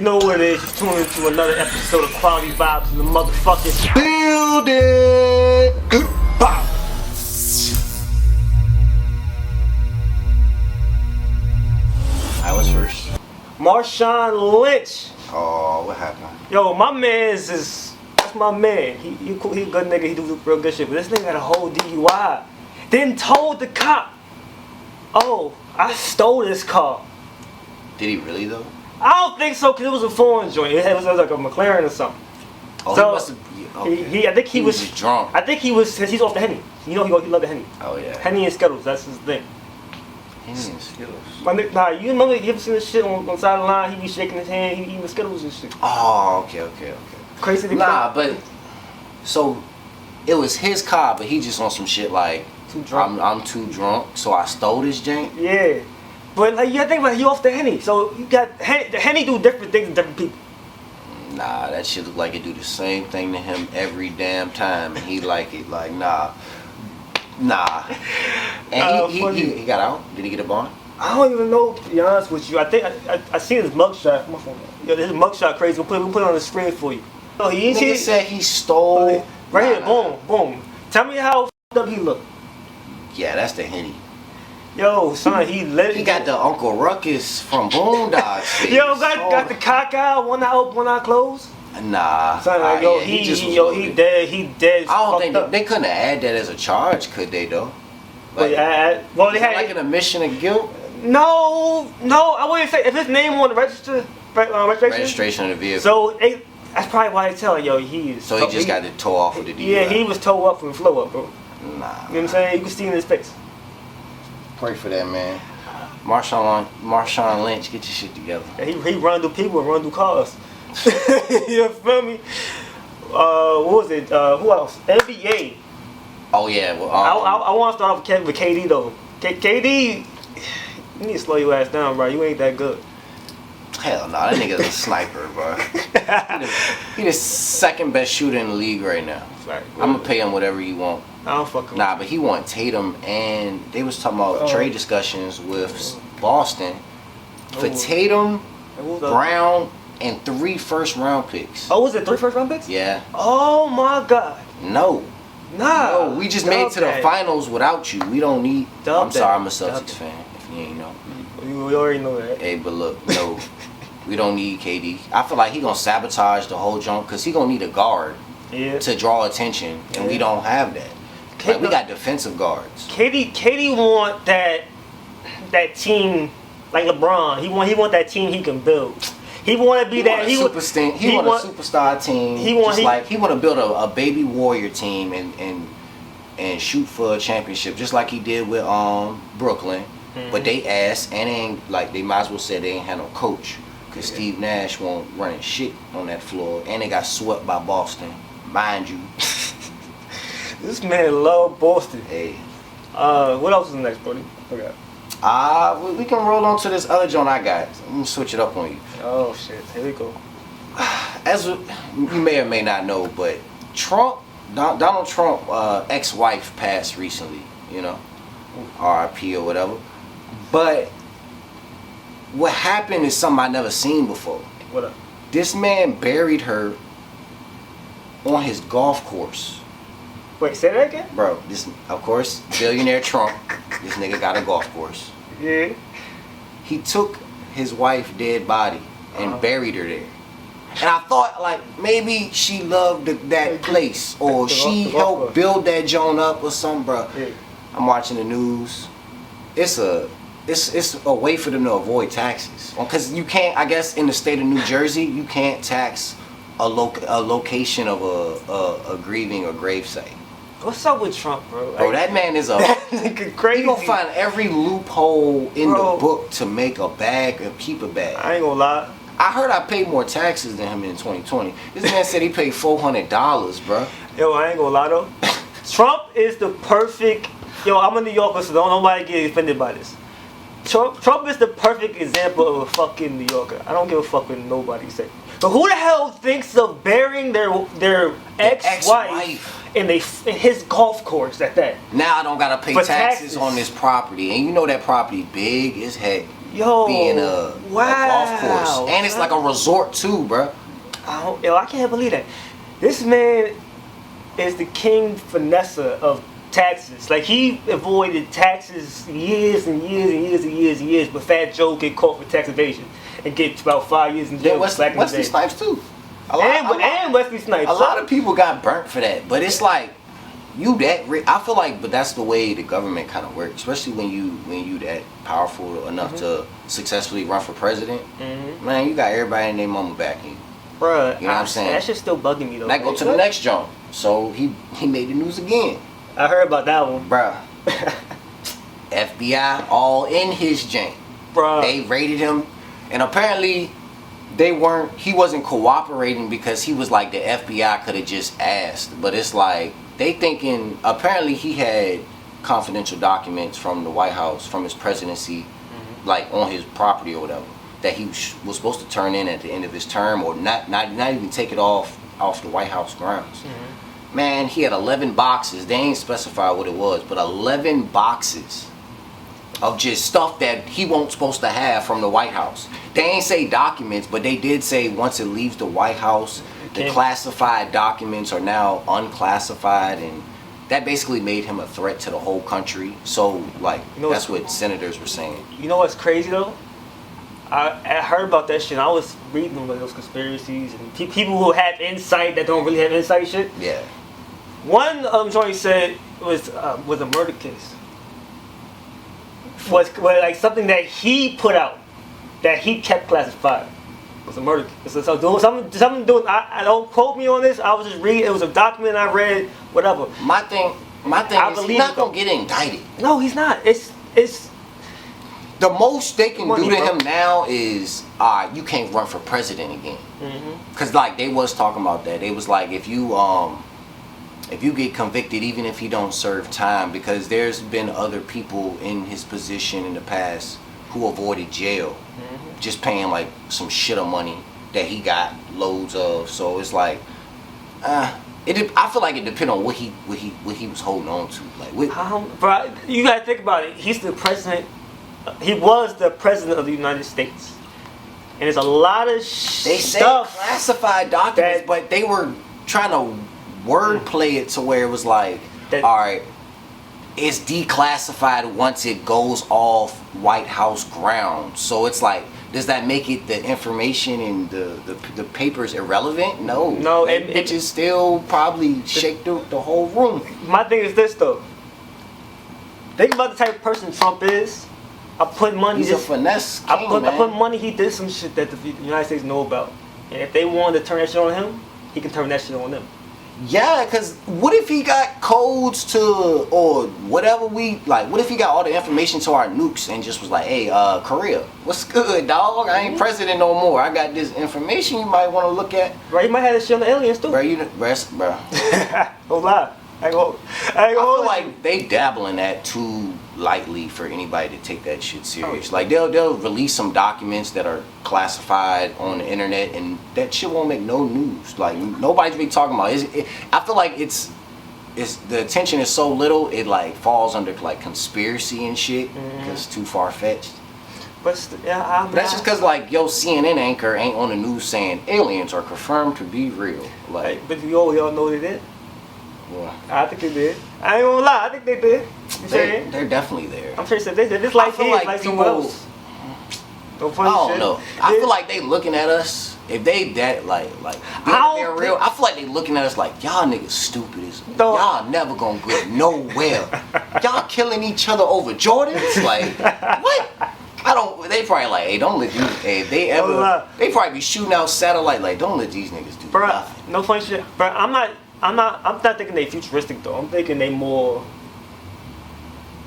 know what it is. You're tuning into another episode of Quality Vibes in the motherfucking building. Bow. I was first. Marshawn Lynch. Oh, what happened? Yo, my man's is, that's my man. He cool, he a good nigga, he do real good shit. But this nigga got a whole DUI. Then told the cop, oh, I stole this car. Did he really though? I don't think so, cause it was a foreign joint. It was like a McLaren or something. Oh, so he must have. Okay. I think he was just drunk. I think he was, cause he's off the Henny. You know he love the Henny. Oh yeah. Henny and Skittles, that's his thing. Henny and Skittles. Nah, you remember you ever seen this shit on the side of the line? He be shaking his hand, he eating the Skittles and shit. Oh, okay. Crazy. Nah, but so it was his car, but he just on some shit like Too drunk. I'm too drunk, so I stole this jank. Yeah, but like you gotta think about it, he off the Henny, so you got the Henny do different things to different people. Nah, that shit look like it do the same thing to him every damn time, and he like it. Like nah. And he got out. Did he get a bond? I don't even know, to be honest with you. I think I seen his mugshot. My phone. Yo, his mugshot crazy. We'll put it on the screen for you. Oh, Nigga said he stole. Right here, boom. Tell me how f***ed up he look. Yeah, that's the Henny. Yo, son, he got the Uncle Ruckus from Boondocks. Yo, got the cock out, one eye open, one eye closed. Nah. Son, like, yo, yeah, he dead. I don't think they couldn't have added that as a charge, could they though? Like, well, they had like an admission of guilt. No, I wouldn't say if his name on the registration of the vehicle. So that's probably why they tell yo he just got the toe off with the DUI. Yeah, he was toe up from the flow up, bro. Nah. You know what I'm saying? You can see in his face. Pray for that man. Marshawn Lynch, get your shit together. Yeah, he run through people and run through cars. You feel me? What was it? Who else? NBA. Oh yeah. Well, I want to start off with KD though. KD, you need to slow your ass down, bro. You ain't that good. Hell no, that nigga's a sniper, bro. He the second best shooter in the league right now. Right. I'm gonna pay him whatever he want. I don't fucking. Nah, but he want Tatum, and they was talking about trade discussions with Boston for Tatum, Brown, and 3 first-round picks. Oh, was it 3 first-round picks? Yeah. Oh my God. No, we just made it to the finals without you. We don't need. I'm sorry, I'm a Celtics fan. If you ain't know. We already know that. Hey, but look, no, we don't need KD. I feel like he gonna sabotage the whole jump because he gonna need a guard to draw attention, and we don't have that. Like, we got defensive guards. KD want that team like LeBron. He want that team he can build. He want to be that. He want a superstar team. He want to build a baby warrior team and shoot for a championship, just like he did with Brooklyn. Mm-hmm. But they ass and they ain't like they might as well say they ain't had no coach because Steve Nash won't running shit on that floor, and they got swept by Boston, mind you. This man love Boston. Hey. What else is next, Brody? Okay. We can roll on to this other joint I got. I'm gonna switch it up on you. Oh shit, here we go. As you may or may not know, but Donald Trump, ex-wife passed recently. You know, R.I.P. or whatever. But what happened is something I never seen before. What up? This man buried her on his golf course. Wait, say that again? Bro, this, of course, billionaire Trump, this nigga got a golf course. Yeah. He took his wife's dead body and buried her there. And I thought, like, maybe she loved that place, or she helped build that joint up or something, bro. Yeah. I'm watching the news. It's a way for them to avoid taxes. Because you can't, I guess, in the state of New Jersey, you can't tax a location of a grieving or gravesite. What's up with Trump, bro? Bro, that man is a crazy. He gonna find every loophole in the book to make a bag and keep a bag. I ain't gonna lie. I heard I paid more taxes than him in 2020. This man said he paid $400, bro. Yo, I ain't gonna lie though. Trump is the perfect. Yo, I'm a New Yorker, so don't nobody get offended by this. Trump is the perfect example of a fucking New Yorker. I don't give a fuck what nobody say. But who the hell thinks of burying their ex-wife in his golf course at that? Now I don't gotta pay taxes on this property, and you know that property big as heck. being a golf course, and it's like a resort too, bro. I can't believe that. This man is the king finesser of taxes. Like, he avoided taxes years and years and years and years and years, but Fat Joe get caught for tax evasion and get about 5 years in jail. Wesley Snipes too. And Wesley Snipes. A lot of people got burnt for that, but it's like you that rich. I feel like, but that's the way the government kind of works, especially when you that powerful enough to successfully run for president. Man, you got everybody and their mama backing you. Bruh, you know what I'm saying? That shit's still bugging me though. Now go to the next jump. So he made the news again. I heard about that one. Bruh. FBI all in his jank. Bruh. They raided him, and apparently he wasn't cooperating because he was like, the FBI could have just asked. But it's like, they thinking, apparently he had confidential documents from the White House, from his presidency, like on his property or whatever, that he was supposed to turn in at the end of his term, or not even take it off the White House grounds. Man, he had 11 boxes. They ain't specify what it was, but 11 boxes of just stuff that he wasn't supposed to have from the White House. They ain't say documents, but they did say once it leaves the White House, the classified documents are now unclassified, and that basically made him a threat to the whole country. So, like, that's what senators were saying. You know what's crazy though? I heard about that shit. I was reading about those conspiracies and people who have insight that don't really have insight shit. Yeah. One joint said was a murder case. Was like something that he put out that he kept classified. It was a murder case. So something doing. I don't quote me on this. I was just reading. It was a document I read. Whatever. My thing is he's not gonna get indicted. No, he's not. It's the most they can do to him now is, you can't run for president again. Cause like they was talking about that. They was like, if you get convicted, even if you don't serve time, because there's been other people in his position in the past who avoided jail, just paying like some shit of money that he got loads of. So it's like, I feel like it depends on what he was holding on to. Like, bro, you gotta think about it. He's the president. He was the president of the United States, and there's a lot of they stuff. Say classified documents, but they were trying to wordplay it to where it was like, all right, it's declassified once it goes off White House grounds. So it's like, does that make it the information and the papers irrelevant? No, it just still probably shake the whole room. My thing is this though. Think about the type of person Trump is. I put money. He's a finesse king, I put money. He did some shit that the United States know about, and if they wanted to turn that shit on him, he can turn that shit on them. Yeah, because what if he got codes to, or whatever what if he got all the information to our nukes and just was like, hey, Korea, what's good, dog? I ain't president no more. I got this information you might want to look at. Bro, he might have this shit on the aliens too. Bro. Don't lie. I feel like they dabble in that too lightly for anybody to take that shit serious. Like they'll release some documents that are classified on the internet, and that shit won't make no news. Like nobody's been talking about it. I feel like it's the attention is so little, it like falls under like conspiracy and shit because it's too far fetched. But that's just because like CNN anchor ain't on the news saying aliens are confirmed to be real. Like, but we all know they did. Yeah. I think they did. I ain't gonna lie. I think they did. They're definitely there. I'm sure they did. This life here is like someone else. No funny I don't shit. know. I feel like they looking at us. If they that like they're real, I feel like they looking at us like, y'all niggas stupid as y'all never gonna get nowhere. Y'all killing each other over Jordans. Like what? They probably like, hey, don't let these. Hey, if they ever, they probably be shooting out satellite. Like, don't let these niggas do nothing. No funny shit. Bro, I'm not thinking they futuristic though. I'm thinking they more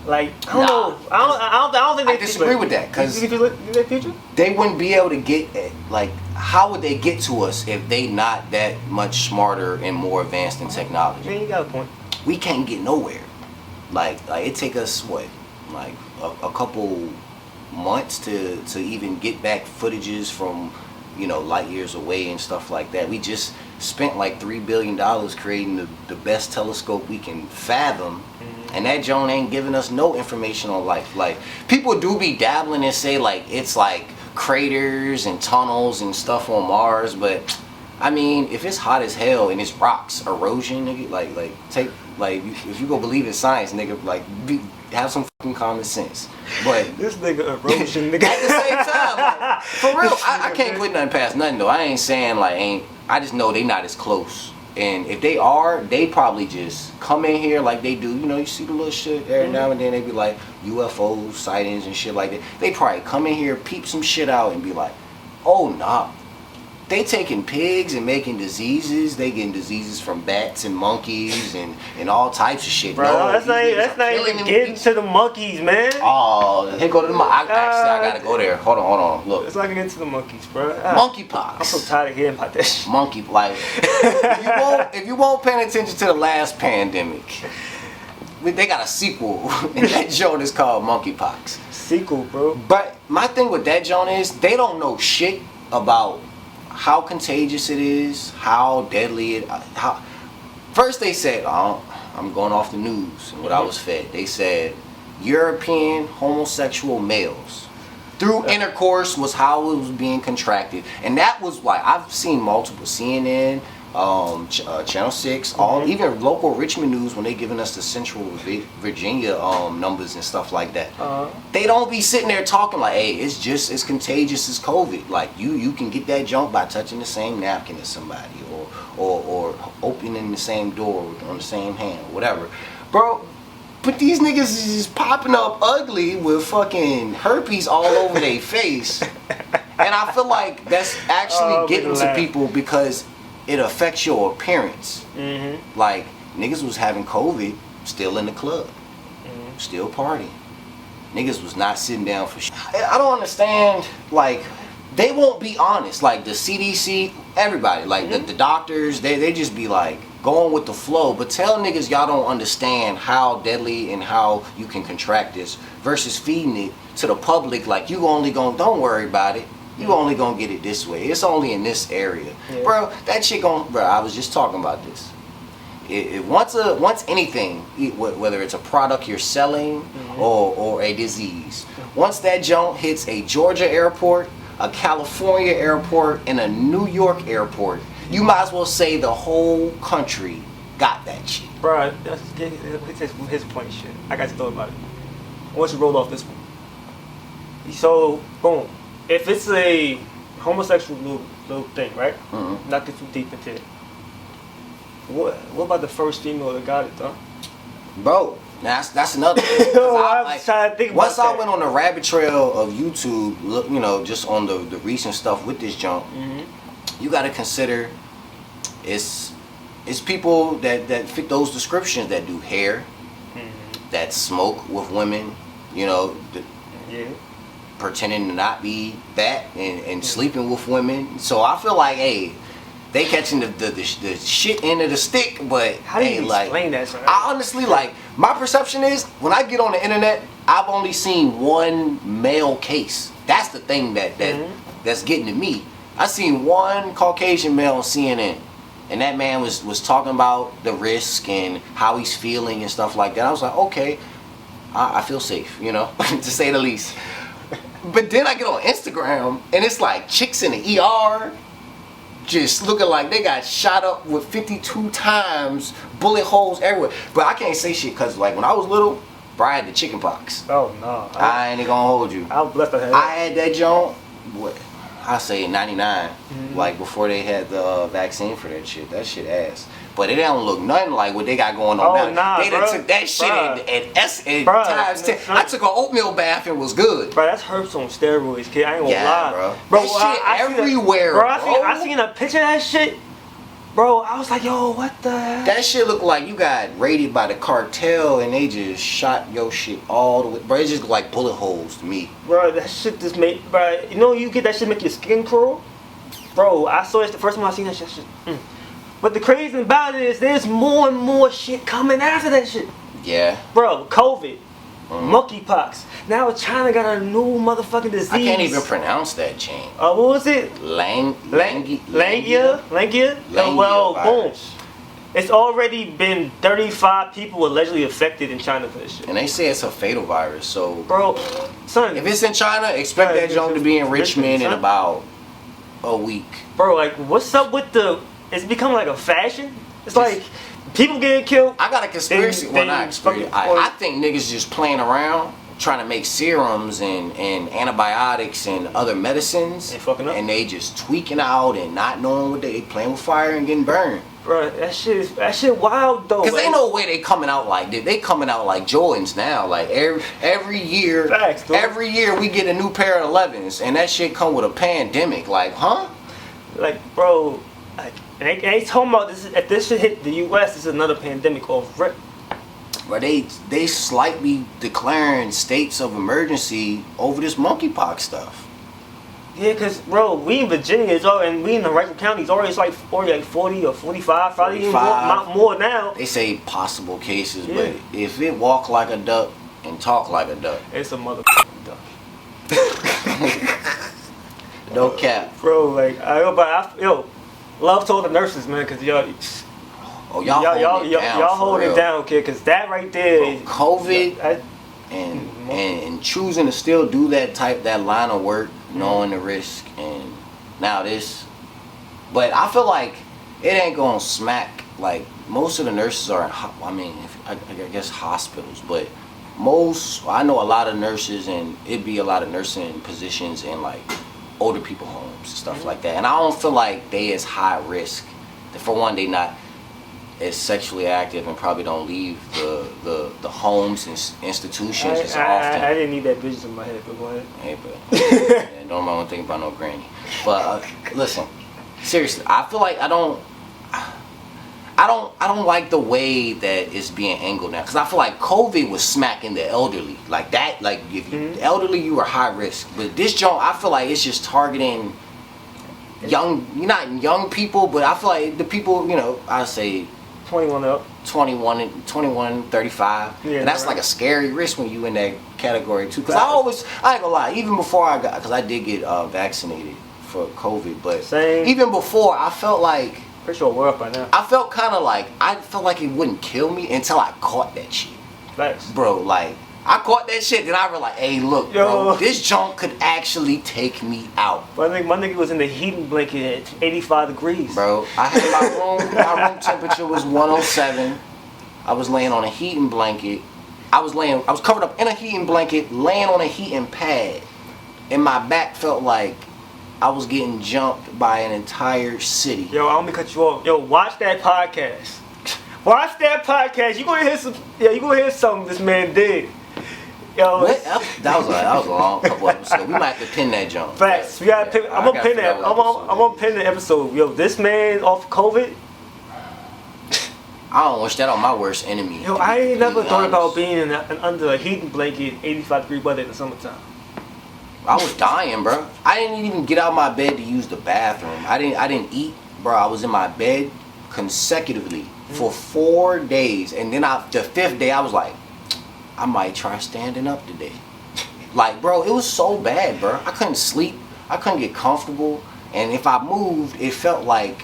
like I don't know. I don't think they. I disagree with that because future. They wouldn't be able to get like. How would they get to us if they not that much smarter and more advanced in technology? Man, you got a point. We can't get nowhere. Like it take us what, like a couple months to even get back footages from light years away and stuff like that. We just spent like $3 billion creating the best telescope we can fathom, And that Joan ain't giving us no information on life. Like, people do be dabbling and say, like, it's like craters and tunnels and stuff on Mars, but I mean, if it's hot as hell and it's rocks, erosion, nigga, if you go believe in science, nigga, like, have some fucking common sense. But this nigga erosion, nigga. at the same time, like, for real, I can't put nothing past nothing though. I ain't saying I just know they not as close. And if they are, they probably just come in here like they do. You know, you see the little shit every now and then. They be like UFO sightings and shit like that. They probably come in here, peep some shit out, and be like, "Oh nah, they taking pigs and making diseases. They getting diseases from bats and monkeys and all types of shit." Bro, no, that's not even getting to the monkeys, man. Oh, here go to the monkeys. I gotta go there. Hold on. Look, it's not getting to the monkeys, bro. Monkeypox. I'm so tired of hearing about that shit. Monkey, like, if you won't pay attention to the last pandemic, they got a sequel, and that joint is called Monkeypox. Sequel, bro. But my thing with that joint is they don't know shit about how contagious it is, how deadly it. First they said, I'm going off the news and what I was fed. They said European homosexual males through intercourse was how it was being contracted, and that was why I've seen multiple CNN, Channel 6, even local Richmond News when they giving us the Central Virginia numbers and stuff like that. They don't be sitting there talking like, hey, it's just as contagious as COVID. Like you can get that junk by touching the same napkin as somebody or opening the same door on the same hand, whatever, bro. But these niggas is just popping up ugly with fucking herpes all over their face, and I feel like that's actually getting to people because it affects your appearance. Like, niggas was having COVID, still in the club, still partying. Niggas was not sitting down for shit. I don't understand, like, they won't be honest. Like, the CDC, everybody, like, the doctors, they just be like, going with the flow. But tell niggas y'all don't understand how deadly and how you can contract this versus feeding it to the public like you only don't worry about it. You only gonna get it this way. It's only in this area. Bro, that shit bro, I was just talking about this. Once anything, whether it's a product you're selling or a disease, once that junk hits a Georgia airport, a California airport, and a New York airport, you might as well say the whole country got that shit. Bro, that's his point shit. I got to thought about it. Once you roll off this one. So, boom. If it's a homosexual little thing, right? Not get too deep into it. What about the first female that got it, though? Bro, that's another thing. I was trying to think about once I went on the rabbit trail of YouTube, look, you know, just on the recent stuff with this junk, you got to consider it's people that fit those descriptions, that do hair, that smoke with women, you know, pretending to not be that and sleeping with women. So I feel like, hey, they catching the shit end of the stick, but how do you explain that, sir? I honestly, like, my perception is when I get on the internet, I've only seen one male case. That's the thing that's getting to me. I seen one Caucasian male on CNN, and that man was talking about the risk and how he's feeling and stuff like that. I was like, okay, I feel safe, you know, to say the least. But then I get on Instagram, and it's like chicks in the ER just looking like they got shot up with 52 times, bullet holes everywhere. But I can't say shit because, like, when I was little, bro, I had the chicken pox. Oh, no. I ain't gonna hold you. I was blessed to have I had that joint, what, I say in 99, like before they had the vaccine for that shit. That shit ass. But it don't look nothing like what they got going on now. They done took that shit and times 10. I took an oatmeal bath and was good. Bro, that's herpes on steroids, kid. I ain't gonna lie. Bro, that shit everywhere, bro. I seen a picture of that shit. Bro, I was like, yo, what the hell? That shit look like you got raided by the cartel and they just shot your shit all the way. Bro, it just look like bullet holes to me. Bro, that shit just made, bro, you know you get that shit make your skin crawl? Bro, I saw it the first time I seen that shit. But the crazy thing about it is there's more and more shit coming after that shit. Yeah. Bro, COVID, monkeypox. Now China got a new motherfucking disease. I can't even pronounce that chain. What was it? Langia? Langia? Well, boom. It's already been 35 people allegedly affected in China for this shit. And they say it's a fatal virus, so Bro, son. if it's in China, expect that joint to be in Richmond in about a week. Bro, like, what's up with the... It's become like a fashion. It's like, people getting killed. I got a conspiracy. Well, not conspiracy. I think niggas just playing around, trying to make serums and antibiotics and other medicines. They fucking up. And they just tweaking out and not knowing what they playing with fire and getting burned. Bro, that shit wild though. Cause ain't no way they coming out like this. They coming out like Jordans now. Like every year, Facts, every year we get a new pair of 11s, and that shit come with a pandemic. Like, huh? Like, bro, like, they talking about this. If this shit hit the U.S., this is another pandemic off rip. But they slightly declaring states of emergency over this monkeypox stuff. Yeah, cause bro, we in Virginia and we in the Rifle County is already like 40 or 45, probably even more now. They say possible cases, yeah. But if it walk like a duck and talk like a duck, it's a motherfucking duck. No cap, bro. Like love to all the nurses, man, cause y'all hold it down, kid, cause that right there, bro, COVID, and choosing to still do that line of work, knowing the risk, and now this. But I feel like it ain't gonna smack. Like, most of the nurses are I guess hospitals, but I know a lot of nurses, and it'd be a lot of nursing positions in like older people homes and stuff like that. And I don't feel like they as high risk. For one, they not as sexually active and probably don't leave the homes and institutions as often. I didn't need that vision in my head, but go ahead. Hey, but don't want to think about no granny. But listen, seriously, I feel like I don't like the way that it's being angled now, because I feel like COVID was smacking the elderly like that. Like, if you elderly, you were high risk. But this joint, I feel like it's just targeting not young people, but I feel like the people, I say 21 up. 21, 35. Yeah, and that's right. like a scary risk when you in that category too. Because I ain't gonna lie, even before because I did get vaccinated for COVID, but even before, I felt like, pretty sure we're up by now. I felt like it wouldn't kill me until I caught that shit. Facts. Bro, like, I caught that shit, then I realized, hey, look, bro, this junk could actually take me out. My nigga was in the heating blanket at 85 degrees. Bro, I had my room temperature was 107. I was laying on a heating blanket. I was covered up in a heating blanket, laying on a heating pad. And my back felt like I was getting jumped by an entire city. Yo, I'm gonna cut you off. Yo, watch that podcast. Watch that podcast. You gonna hear something this man did. Yo, that was a long couple episodes. We might have to pin that jump. Facts. We gotta pin. I'm gonna pin that. I'm gonna pin the episode. Yo, this man off COVID. I don't wish that on my worst enemy. Yo, I ain't never thought about being under a heating blanket, 85-degree weather in the summertime. I was dying, bro. I didn't even get out of my bed to use the bathroom. I didn't eat, bro. I was in my bed consecutively for 4 days, and then the 5th day, I was like, I might try standing up today. Like, bro, it was so bad, bro. I couldn't sleep. I couldn't get comfortable. And if I moved, it felt like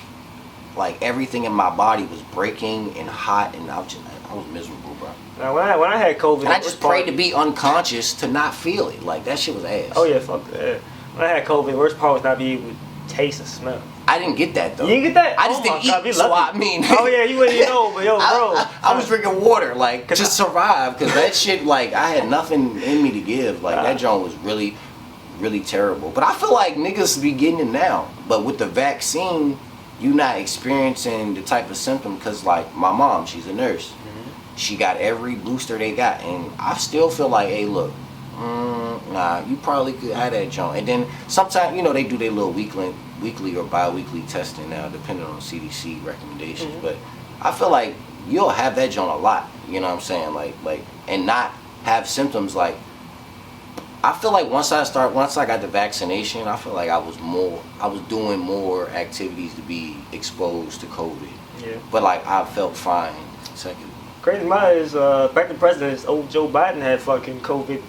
everything in my body was breaking and hot, and I was miserable, bro. Now, when I had COVID, and I just prayed to be unconscious to not feel it. Like, that shit was ass. Oh yeah, fuck that. When I had COVID, the worst part was not being able to taste and smell. I didn't get that though. You didn't get that? I just didn't eat. So I mean. Oh yeah, you wouldn't know, but yo, bro. I was drinking water like to survive, because that shit, like, I had nothing in me to give. Like, that joint was really, really terrible. But I feel like niggas be getting it now. But with the vaccine, you not experiencing the type of symptom, because like my mom, she's a nurse. She got every booster they got, and I still feel like, hey, look, nah, you probably could have that joint. And then sometimes, they do their little weekly or bi-weekly testing now, depending on CDC recommendations. But I feel like you'll have that joint a lot, you know what I'm saying? Like, and not have symptoms. Like, I feel like once I got the vaccination, I feel like I was doing more activities to be exposed to COVID. Yeah. But like, I felt fine second. Crazy mine is back to president, old Joe Biden had fucking COVID.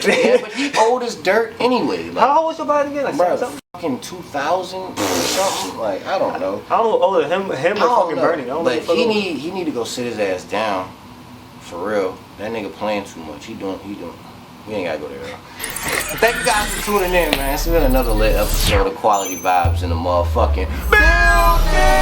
Yeah, but he old as dirt anyway. Like, how old was Joe Biden again? Like, bro, fucking 2000 or something. Like, I don't know. I don't know older him or I don't fucking know. Bernie. I don't know But what the fuck he older. need to go sit his ass down. For real. That nigga playing too much. He doing. We ain't gotta go there. Though. Thank you guys for tuning in, man. It's been another lit episode of Quality Vibes in the motherfucking building.